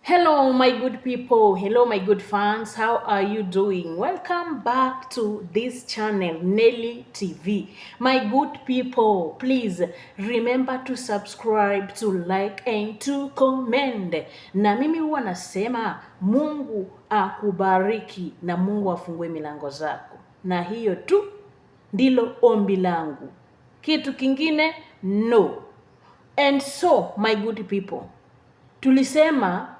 Hello, my good people. Hello, my good fans. How are you doing? Welcome back to this channel, Nelly TV. My good people, please remember to subscribe, to like, and to comment. Na mimi huwa nasema Mungu akubariki na Mungu afungue milango zako. Na hiyo tu ndilo ombi langu. Kitu kingine no. And so, my good people, tulisema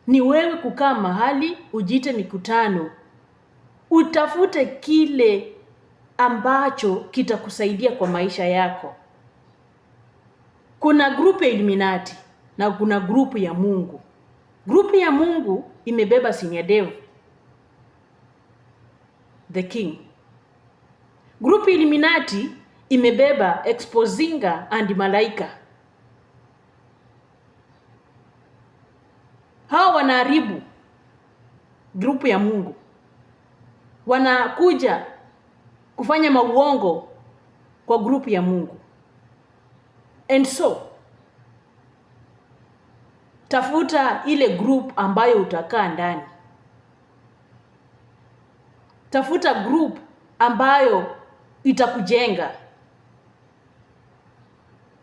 ni wewe kukaa mahali ujite mikutano, utafute kile ambacho kitakusaidia kwa maisha yako. Kuna grupu ya Illuminati na kuna grupu ya Mungu. Grupu ya Mungu imebeba Senior Dev, the king. Grupu ya Illuminati imebeba Exposinga and Malaika. Hao wanaharibu grupu ya Mungu. Wanakuja kufanya mauongo kwa grupu ya Mungu. And so, tafuta ile group ambayo utakaa ndani. Tafuta group ambayo itakujenga.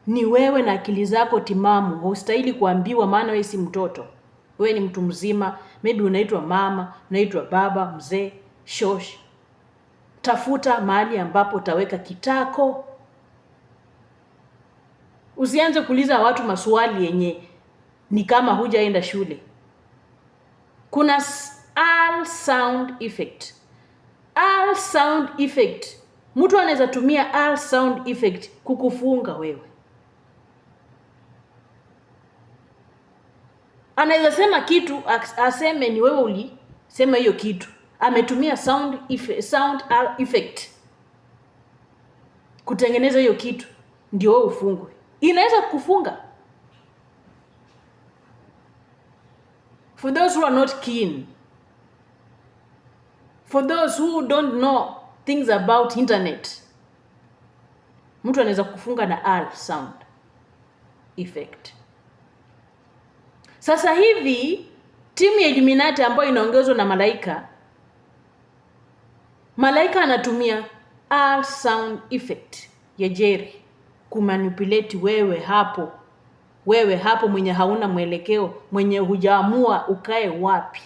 Ni wewe na akili zako timamu. Hustahili kuambiwa maana wewe si mtoto. Wewe ni mtu mzima, maybe unaitwa mama, unaitwa baba, mzee, shosh. Tafuta mahali ambapo utaweka kitako. Usianze kuuliza watu maswali yenye ni kama hujaenda shule. Kuna all sound effect. All sound effect. Mtu anaweza tumia all sound effect kukufunga wewe. Anaweza sema kitu aseme ni wewe ulisema hiyo kitu. Ametumia sound effect kutengeneza hiyo kitu ndio wewe ufungwe. Inaweza kukufunga. For those who are not keen, for those who don't know things about internet, mtu anaweza kufunga na all sound effect. Sasa hivi timu ya Illuminati ambayo inaongozwa na Malaika, Malaika anatumia all sound effect ya Jerry kumanipulate wewe hapo mwenye hauna mwelekeo, mwenye hujaamua ukae wapi,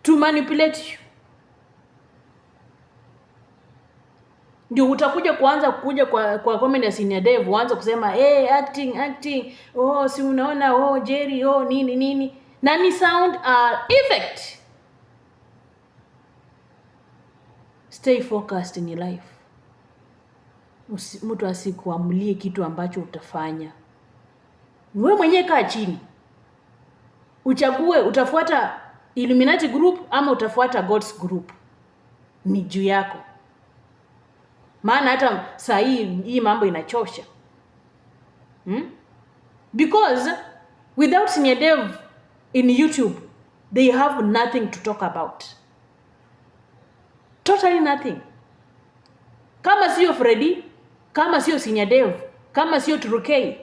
to manipulate you. Ndio utakuja kuja kwa comment ya Senior Dev uanze kusema acting, si unaona, Jerry, nini na ni sound effect. Stay focused in your life. Mtu asikuamulie kitu ambacho utafanya. Wewe mwenyewe kaa chini, uchague utafuata Illuminati group ama utafuata God's group. Ni juu yako. Maana hata saa hii mambo inachosha. Because without Senior Dev in YouTube, they have nothing to talk about. Totally nothing. Kama sio Freddy, kama sio Senior Dev, kama sio Turukei,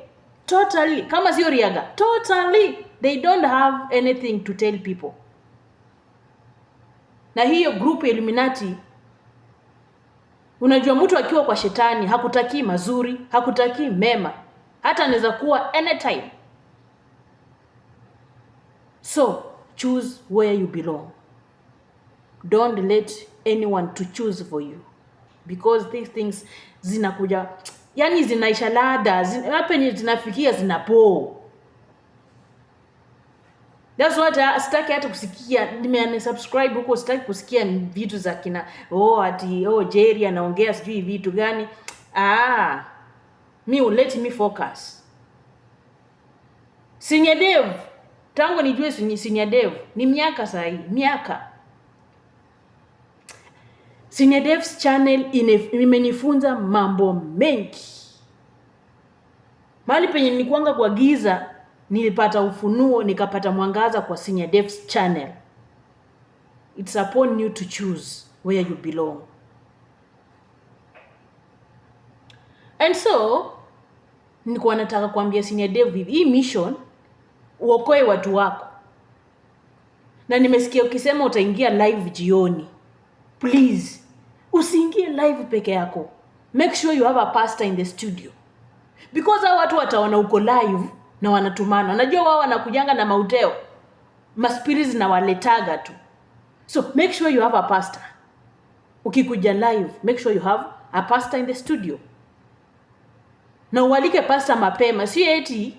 totally, kama sio Riaga, totally, they don't have anything to tell people. Na hiyo group ya Illuminati, unajua mtu akiwa kwa shetani hakutaki mazuri, hakutaki mema. Hata anaweza kuwa anytime. So, choose where you belong. Don't let anyone to choose for you. Because these things zinakuja, yani zinaisha ladha, hapa ni zinafikia zinapo. That's what sitaki hata kusikia. Nimesubscribe huko, sitaki kusikia vitu za kina Jerry anaongea sijui vitu gani. Let me focus. Senior Dev, tangu nijue Senior Dev ni miaka saa hii, miaka. Senior Dev's channel imenifunza mambo mengi. Mahali penye nilikuanga kwa giza, nilipata ufunuo, nikapata mwangaza kwa Senior Dev's channel. It's upon you to choose where you belong. And so, nilikuwa nataka kuambia Senior Dev hii mission uokoe watu wako. Na nimesikia ukisema utaingia live jioni. Please, usiingie live peke yako. Make sure you have a pastor in the studio. Because hao watu wataona uko live na wanatumana. Unajua wao wanakujanga na mauteo. Maspirits na waletaga tu. So make sure you have a pastor. Ukikuja live, make sure you have a pastor in the studio. Na ualike pastor mapema. Si eti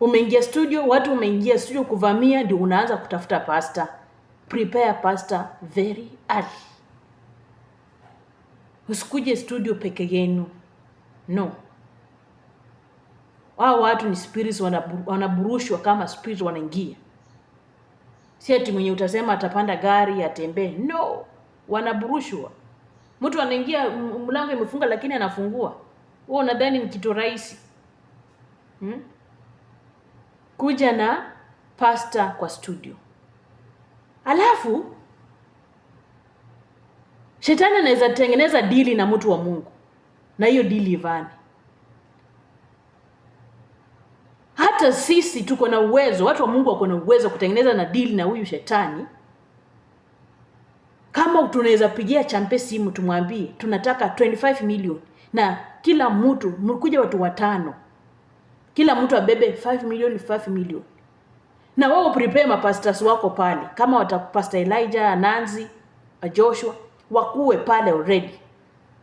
umeingia studio, watu umeingia studio kuvamia ndio unaanza kutafuta pastor. Prepare pastor very early. Usikuje studio peke yenu. No. Hao watu ni spirits wanaburushwa kama spirits wanaingia. Si eti mwenye utasema atapanda gari atembee. No. Wanaburushwa. Mtu anaingia mlango imefunga lakini anafungua. Wewe unadhani ni kitu rahisi? Kuja na pastor kwa studio. Alafu shetani anaweza tengeneza dili na mtu wa Mungu. Na hiyo dili ivani. Hata sisi tuko na uwezo, watu wa Mungu wako na uwezo kutengeneza na dili na huyu shetani. Kama tunaweza pigia champe simu tumwambie tunataka 25 million na kila mtu mkuja watu 5. Kila mtu abebe 5 million 5 million. Na wao prepare mapastors wako pale. Kama watapasta Elijah, Nanzi, Joshua wakuwe pale already.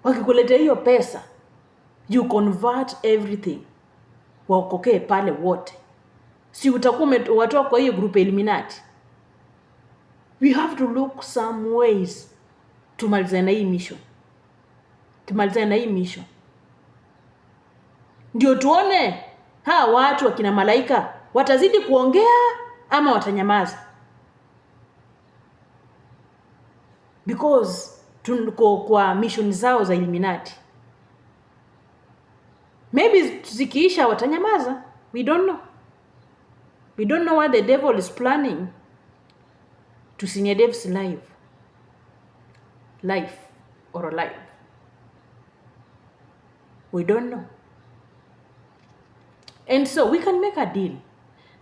Wakikuletea hiyo pesa, you convert everything. Waokokee pale wote. Si utakuwa watoa kwa hiyo group Illuminati. We have to look some ways tumalizane na hii mission. Tumalizane na hii mission. Ndio tuone watu wakina malaika watazidi kuongea ama watanyamaza. Because tuko kwa mission zao za Illuminati. Maybe zikiisha watanyamaza. We don't know. We don't know what the devil is planning to Senior Dev's life or alive. We don't know. And so we can make a deal.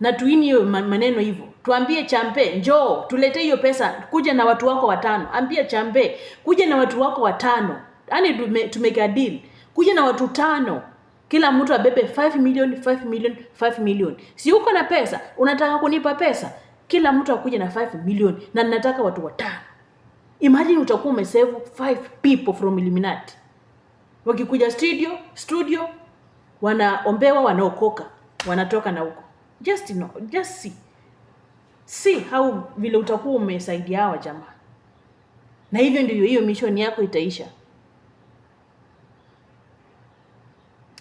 Na tuini hiyo maneno hivyo. Tuambie champe, njoo, tulete hiyo pesa, kuja na watu wako 5. Ambia champe, kuja na watu wako 5. Yaani to make a deal. Kuja na watu 5. Kila mtu abebe 5 million, 5 million, 5 million. Si uko na pesa, unataka kunipa pesa. Kila mtu akuje na 5 million na ninataka watu 5. Imagine utakuwa umesave 5 people from Illuminati. Wakikuja studio wanaombewa, wanaokoka, wanatoka na huko. Just see how vile utakuwa umesaidia hawa jamaa. Na hivyo ndio hiyo mission yako itaisha.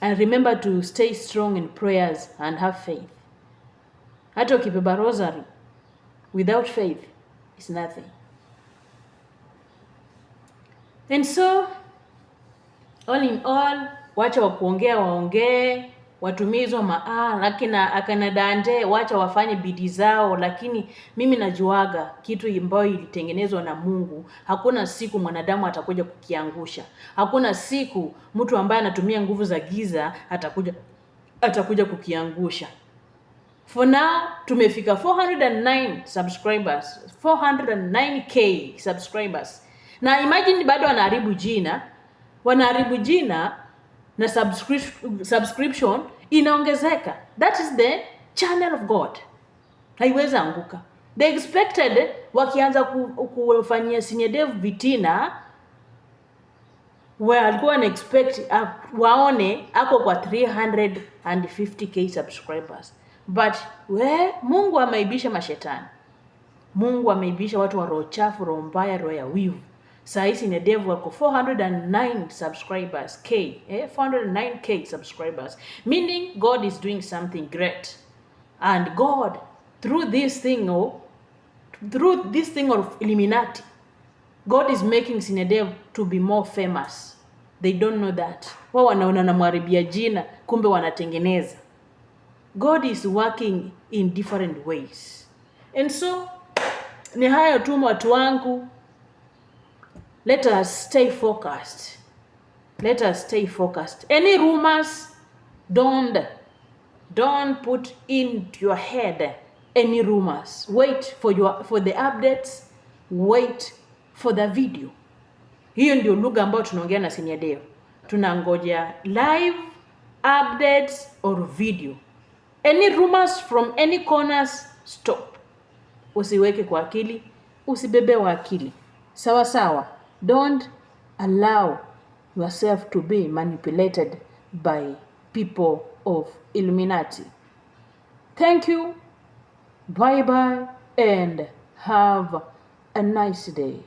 And remember to stay strong in prayers and have faith. Hata ukibeba rosary without faith is nothing. And so all in all, wacha wakuongea waongee, watumizwa lakini akana dande, wacha wafanye bidii zao. Lakini mimi najuaga kitu ambayo ilitengenezwa na Mungu, hakuna siku mwanadamu atakuja kukiangusha. Hakuna siku mtu ambaye anatumia nguvu za giza atakuja kukiangusha. For now tumefika 409 subscribers, 409k subscribers. Na imagine bado wanaharibu jina na subscription inaongezeka. That is the channel of God. Haiwezi anguka. They expected wakianza kufanyia Senior Dev vitina, walikuwa na expect waone ako kwa 350k subscribers. But Mungu ameibisha mashetani. Mungu ameibisha watu wa roho chafu, roho mbaya, roho ya wivu. Sasa Senior Dev wako 409 subscribers, 409k subscribers, meaning God is doing something great. And God, through this thing of Illuminati, God is making Senior Dev to be more famous. They don't know that. Wao wanaona namharibia jina, kumbe wanatengeneza. God is working in different ways. And so ni hayo tu watu wangu. Let us stay focused. Any rumors, don't Don't put into your head any rumors. Wait for the updates. Wait for the video. Hiyo ndio lugha ambayo tunaongea na Senior Deo. Tunangoja live updates or video. Any rumors from any corners, stop. Usiweke kwa akili, usibebewa akili. Sawa sawa. Don't allow yourself to be manipulated by people of Illuminati. Thank you. Bye bye and have a nice day.